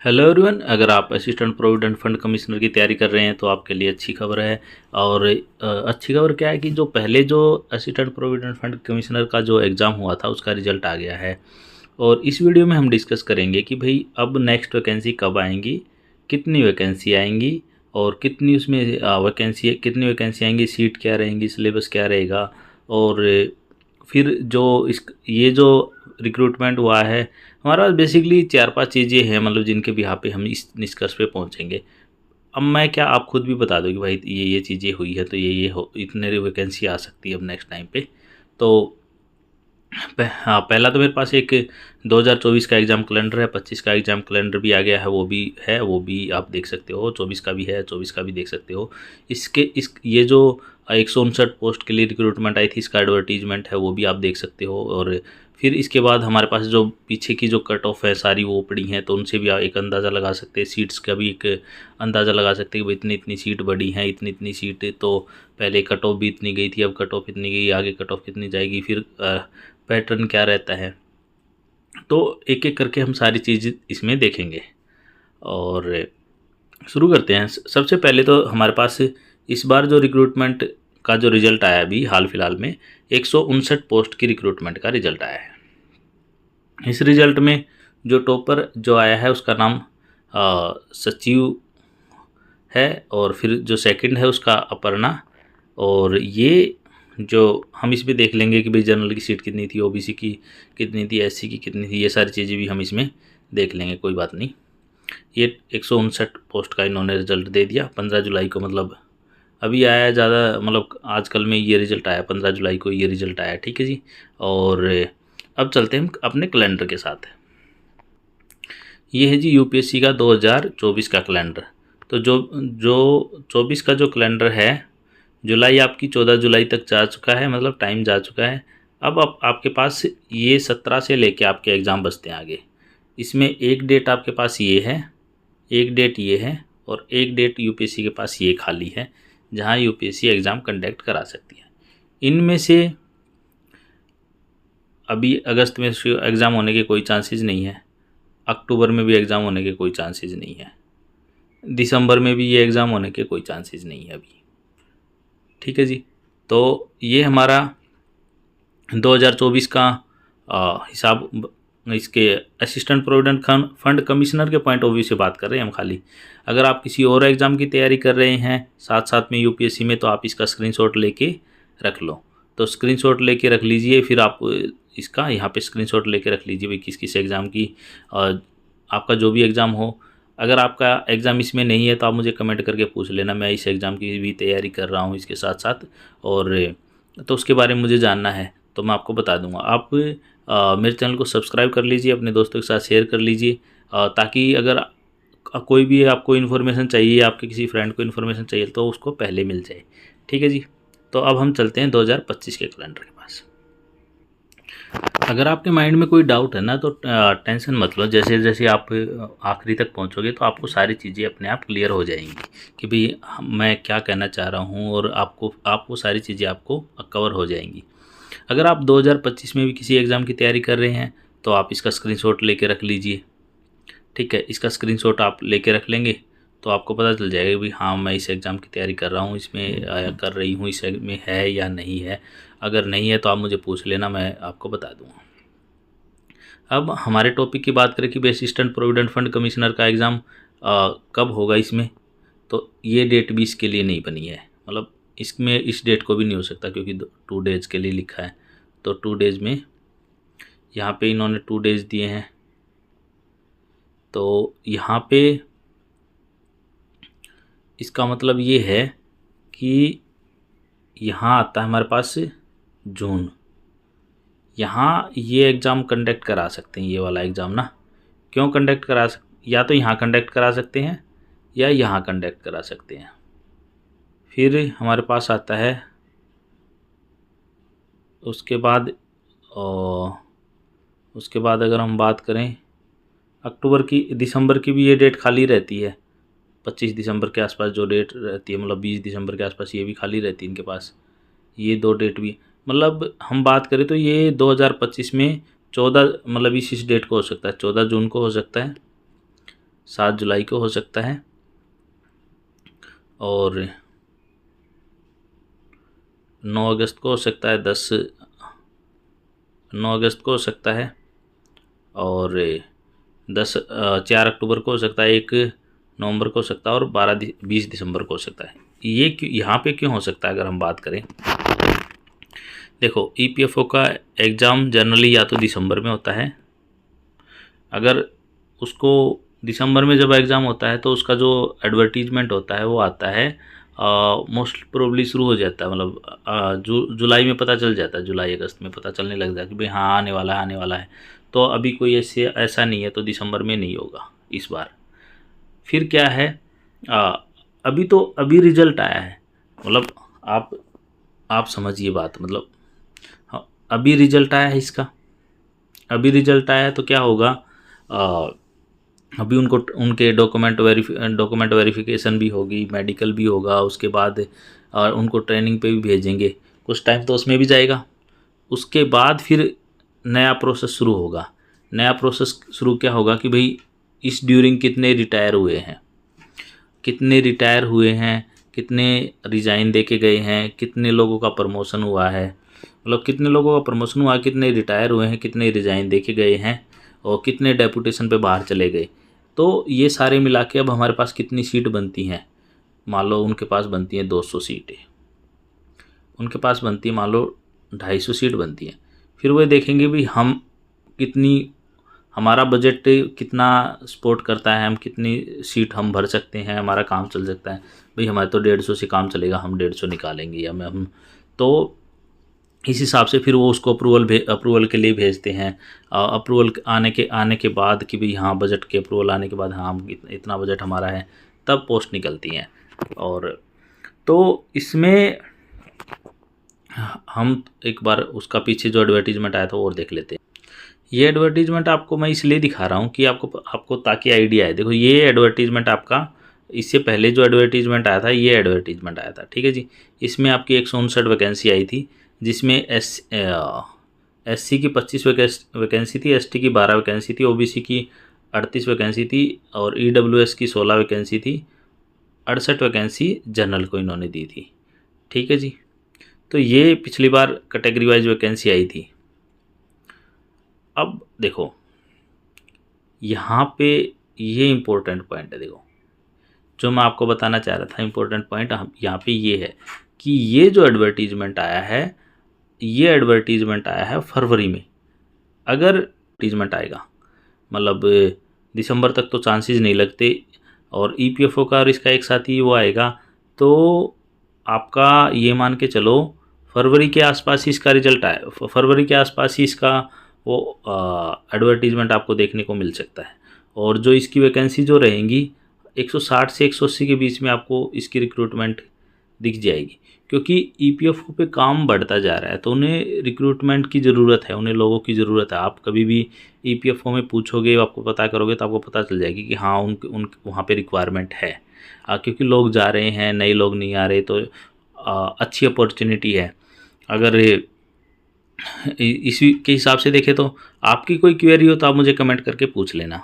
Hello everyone, अगर आप assistant provident fund commissioner की तैयारी कर रहे हैं तो आपके लिए अच्छी खबर है। और अच्छी खबर क्या है कि जो पहले जो असिस्टेंट प्रोविडेंट फंड कमिश्नर का जो एग्ज़ाम हुआ था उसका रिजल्ट आ गया है। और इस वीडियो में हम डिस्कस करेंगे कि भाई अब नेक्स्ट वैकेंसी कब आएंगी, कितनी वैकेंसी आएंगी और कितनी उसमें कितनी वैकेंसी आएंगी, सीट क्या रहेंगी, सिलेबस क्या रहेगा। और फिर जो इस ये जो रिक्रूटमेंट हुआ है, हमारा बेसिकली 4-5 चीज़ें हैं, मतलब जिनके बिहाफ पे हम इस निष्कर्ष पे पहुंचेंगे। अब मैं क्या, आप खुद भी बता दो कि भाई ये चीज़ें हुई है तो ये हो इतने वैकेंसी आ सकती है अब नेक्स्ट टाइम पे। तो हाँ, पहला तो मेरे पास एक 2024 का एग्ज़ाम कैलेंडर है, 25 का एग्ज़ाम कैलेंडर भी आ गया है, वो भी आप देख सकते हो, 24 का भी है, 24 का भी देख सकते हो। ये जो 159 पोस्ट के लिए रिक्रूटमेंट आई थी, इसका एडवर्टीजमेंट है, वो भी आप देख सकते हो। और फिर इसके बाद हमारे पास जो पीछे की जो कट ऑफ है सारी वो पड़ी हैं, तो उनसे भी आप एक अंदाज़ा लगा सकते हैं, सीट्स का भी एक अंदाज़ा लगा सकते हैं कि भाई इतनी इतनी सीट बढ़ी हैं, इतनी इतनी सीट। तो पहले कट ऑफ भी इतनी गई थी, अब कट ऑफ इतनी गई, आगे कट ऑफ कितनी जाएगी, फिर पैटर्न क्या रहता है। तो एक एक करके हम सारी चीज़ इसमें देखेंगे और शुरू करते हैं। सबसे पहले तो हमारे पास इस बार जो रिक्रूटमेंट का जो रिज़ल्ट आया अभी हाल फिलहाल में, 159 पोस्ट की रिक्रूटमेंट का रिज़ल्ट आया है। इस रिज़ल्ट में जो टॉपर जो आया है उसका नाम सचिव है, और फिर जो सेकंड है उसका अपर्णा। और ये जो हम इसमें देख लेंगे कि भाई जनरल की सीट कितनी थी, ओबीसी की कितनी थी, एससी की कितनी थी, ये सारी चीज़ें भी हम इसमें देख लेंगे, कोई बात नहीं। ये 159 पोस्ट का इन्होंने रिजल्ट दे दिया 15 जुलाई को, मतलब अभी आया है ज़्यादा, मतलब आजकल में ये रिज़ल्ट आया, 15 जुलाई को ये रिज़ल्ट आया, ठीक है जी। और अब चलते हैं हम अपने कैलेंडर के साथ। ये है जी यूपीएससी का 2024 का कैलेंडर। तो जो जो 24 का जो कैलेंडर है, जुलाई आपकी 14 जुलाई तक जा चुका है, मतलब टाइम जा चुका है। अब आपके पास ये 17 से लेके आपके एग्ज़ाम बचते हैं आगे। इसमें एक डेट आपके पास ये है, एक डेट ये है, और एक डेट यूपीएससी के पास ये खाली है जहां यूपीएससी एग्ज़ाम कंडक्ट करा सकती है। इनमें से अभी अगस्त में एग्ज़ाम होने के कोई चांसेस नहीं है, अक्टूबर में भी एग्ज़ाम होने के कोई चांसेस नहीं है, दिसंबर में भी ये एग्ज़ाम होने के कोई चांसेस नहीं है अभी, ठीक है जी। तो ये हमारा 2024 का हिसाब, इसके असिस्टेंट प्रोविडेंट फंड कमिश्नर के पॉइंट ऑफ व्यू से बात कर रहे हैं हम खाली। अगर आप किसी और एग्ज़ाम की तैयारी कर रहे हैं साथ साथ में यूपीएससी में, तो आप इसका स्क्रीनशॉट लेके रख लो। तो स्क्रीनशॉट लेके रख लीजिए, फिर आप इसका यहाँ पे स्क्रीनशॉट लेके रख लीजिए भाई किस किस एग्ज़ाम की, आपका जो भी एग्ज़ाम हो। अगर आपका एग्ज़ाम इसमें नहीं है तो आप मुझे कमेंट करके पूछ लेना, मैं इस एग्ज़ाम की भी तैयारी कर रहा हूँ इसके साथ साथ, और तो उसके बारे में मुझे जानना है तो मैं आपको बता दूंगा। आप मेरे चैनल को सब्सक्राइब कर लीजिए, अपने दोस्तों के साथ शेयर कर लीजिए, ताकि अगर कोई भी आपको इन्फॉर्मेशन चाहिए, आपके किसी फ्रेंड को इन्फॉर्मेशन चाहिए तो उसको पहले मिल जाए, ठीक है जी। तो अब हम चलते हैं 2025 के कैलेंडर के पास। अगर आपके माइंड में कोई डाउट है ना तो टेंशन मत लो, जैसे जैसे आप आखिरी तक पहुंचोगे तो आपको सारी चीज़ें अपने आप क्लियर हो जाएंगी कि भाई मैं क्या कहना चाह रहा हूं, और आपको सारी चीज़ें आपको कवर हो जाएंगी। अगर आप 2025 में भी किसी एग्ज़ाम की तैयारी कर रहे हैं तो आप इसका स्क्रीनशॉट लेके रख लीजिए, ठीक है। इसका स्क्रीनशॉट आप लेके रख लेंगे तो आपको पता चल जाएगा भी हाँ मैं इस एग्ज़ाम की तैयारी कर रहा हूँ, इसमें कर रही हूँ, इसमें है या नहीं है। अगर नहीं है तो आप मुझे पूछ लेना, मैं आपको बता दूँगा। अब हमारे टॉपिक की बात करें कि असिस्टेंट प्रोविडेंट फंड कमिश्नर का एग्ज़ाम कब होगा इसमें, तो ये डेट भी इसके लिए नहीं बनी है, मतलब इसमें इस डेट को भी नहीं हो सकता क्योंकि 2 डेज़ के लिए लिखा है। तो 2 डेज़ में यहाँ पे इन्होंने 2 डेज़ दिए हैं, तो यहाँ पे इसका मतलब ये है कि यहाँ आता है हमारे पास जून, यहाँ ये एग्ज़ाम कंडक्ट करा सकते हैं, ये वाला एग्ज़ाम ना। क्यों कंडक्ट करा या तो यहाँ कंडक्ट करा सकते हैं या यहाँ कंडक्ट करा सकते हैं। फिर हमारे पास आता है उसके बाद अगर हम बात करें अक्टूबर की, दिसंबर की भी ये डेट खाली रहती है, 25 दिसंबर के आसपास जो डेट रहती है, मतलब 20 दिसंबर के आसपास ये भी खाली रहती है इनके पास, ये 2 डेट भी। मतलब हम बात करें तो ये 2025 में 14, मतलब इस डेट को हो सकता है, 14 जून को हो सकता है, 7 जुलाई को हो सकता है, और 9 अगस्त को हो सकता है, 9 अगस्त को हो सकता है, और 4 अक्टूबर को हो सकता है, 1 नवंबर को हो सकता है, और 20 दिसंबर को हो सकता है। ये क्यों यहाँ पे क्यों हो सकता है? अगर हम बात करें, देखो ईपीएफओ का एग्ज़ाम जनरली या तो दिसंबर में होता है। अगर उसको दिसंबर में जब एग्ज़ाम होता है तो उसका जो एडवर्टीजमेंट होता है वो आता है मोस्ट प्रोबेबली शुरू हो जाता है, मतलब जुलाई में पता चल जाता है, जुलाई अगस्त में पता चलने लग जाता है कि भाई हाँ आने वाला है, आने वाला है। तो अभी कोई ऐसा नहीं है, तो दिसंबर में नहीं होगा इस बार। फिर क्या है, अभी रिजल्ट आया है, मतलब आप समझिए बात, मतलब हाँ, अभी रिजल्ट आया है इसका, अभी रिजल्ट आया है तो क्या होगा, अभी उनके डॉक्यूमेंट वेरिफिकेशन भी होगी, मेडिकल भी होगा, उसके बाद उनको ट्रेनिंग पे भी भेजेंगे, कुछ टाइम तो उसमें भी जाएगा। उसके बाद फिर नया प्रोसेस शुरू होगा। नया प्रोसेस शुरू क्या होगा कि भाई इस ड्यूरिंग कितने रिटायर हुए हैं, कितने रिज़ाइन दे के गए हैं, कितने लोगों का प्रमोशन हुआ है, मतलब कितने लोगों का प्रमोशन हुआ, कितने रिटायर हुए हैं, कितने रिज़ाइन दे के गए हैं, और कितने डेपुटेशन पे बाहर चले गए। तो ये सारे मिला के अब हमारे पास कितनी सीट बनती हैं, मान लो उनके पास बनती हैं 200 सीटें, उनके पास बनती है मान लो 250 सीट बनती हैं। फिर वो देखेंगे भी हम हमारा बजट कितना सपोर्ट करता है, हम कितनी सीट हम भर सकते हैं, हमारा काम चल सकता है। भाई हमारे तो 150 से काम चलेगा, हम 150 निकालेंगे, या हम तो इस हिसाब से फिर वो उसको अप्रूवल के लिए भेजते हैं। अप्रूवल आने के बाद कि भाई हाँ बजट के अप्रूवल आने के बाद हाँ इतना बजट हमारा है, तब पोस्ट निकलती हैं। और तो इसमें हम एक बार उसका पीछे जो एडवर्टीजमेंट आया था वो और देख लेते हैं। ये एडवर्टीजमेंट आपको मैं इसलिए दिखा रहा हूँ कि आपको ताकि आइडिया है। देखो ये एडवर्टीजमेंट आपका, इससे पहले जो एडवर्टीजमेंट आया था ये एडवर्टीजमेंट आया था, ठीक है जी। इसमें आपकी 159 वैकेंसी आई थी, जिसमें एससी की 25 वैकेंसी थी, एसटी की 12 वैकेंसी थी, ओबीसी की 38 वैकेंसी थी, और ईडब्ल्यूएस की 16 वैकेंसी थी, 68 वैकेंसी जनरल को इन्होंने दी थी, ठीक है जी। तो ये पिछली बार कैटेगरी वाइज वैकेंसी आई थी। अब देखो यहाँ पे ये इम्पोर्टेंट पॉइंट है, देखो जो मैं आपको बताना चाह रहा था, इम्पोर्टेंट पॉइंट यहाँ पे ये है कि ये जो एडवर्टीजमेंट आया है, ये एडवर्टीजमेंट आया है फरवरी में। अगर एडवर्टीजमेंट आएगा मतलब दिसंबर तक तो चांसेस नहीं लगते, और ईपीएफओ का और इसका एक साथ ही वो आएगा, तो आपका ये मान के चलो फरवरी के आसपास ही इसका रिजल्ट आए, फरवरी के आसपास ही इसका वो एडवर्टीजमेंट आपको देखने को मिल सकता है। और जो इसकी वैकेंसी जो रहेंगी 160 से 180 के बीच में आपको इसकी रिक्रूटमेंट दिख जाएगी, क्योंकि ईपीएफओ पे काम बढ़ता जा रहा है, तो उन्हें रिक्रूटमेंट की ज़रूरत है, उन्हें लोगों की ज़रूरत है। आप कभी भी ईपीएफओ में पूछोगे, आपको पता करोगे तो आपको पता चल जाएगी कि हाँ उन वहाँ पे रिक्वायरमेंट है, क्योंकि लोग जा रहे हैं, नए लोग नहीं आ रहे, तो अच्छी अपॉर्चुनिटी है। अगर इसी के हिसाब से देखें तो आपकी कोई क्वेरी हो तो आप मुझे कमेंट करके पूछ लेना।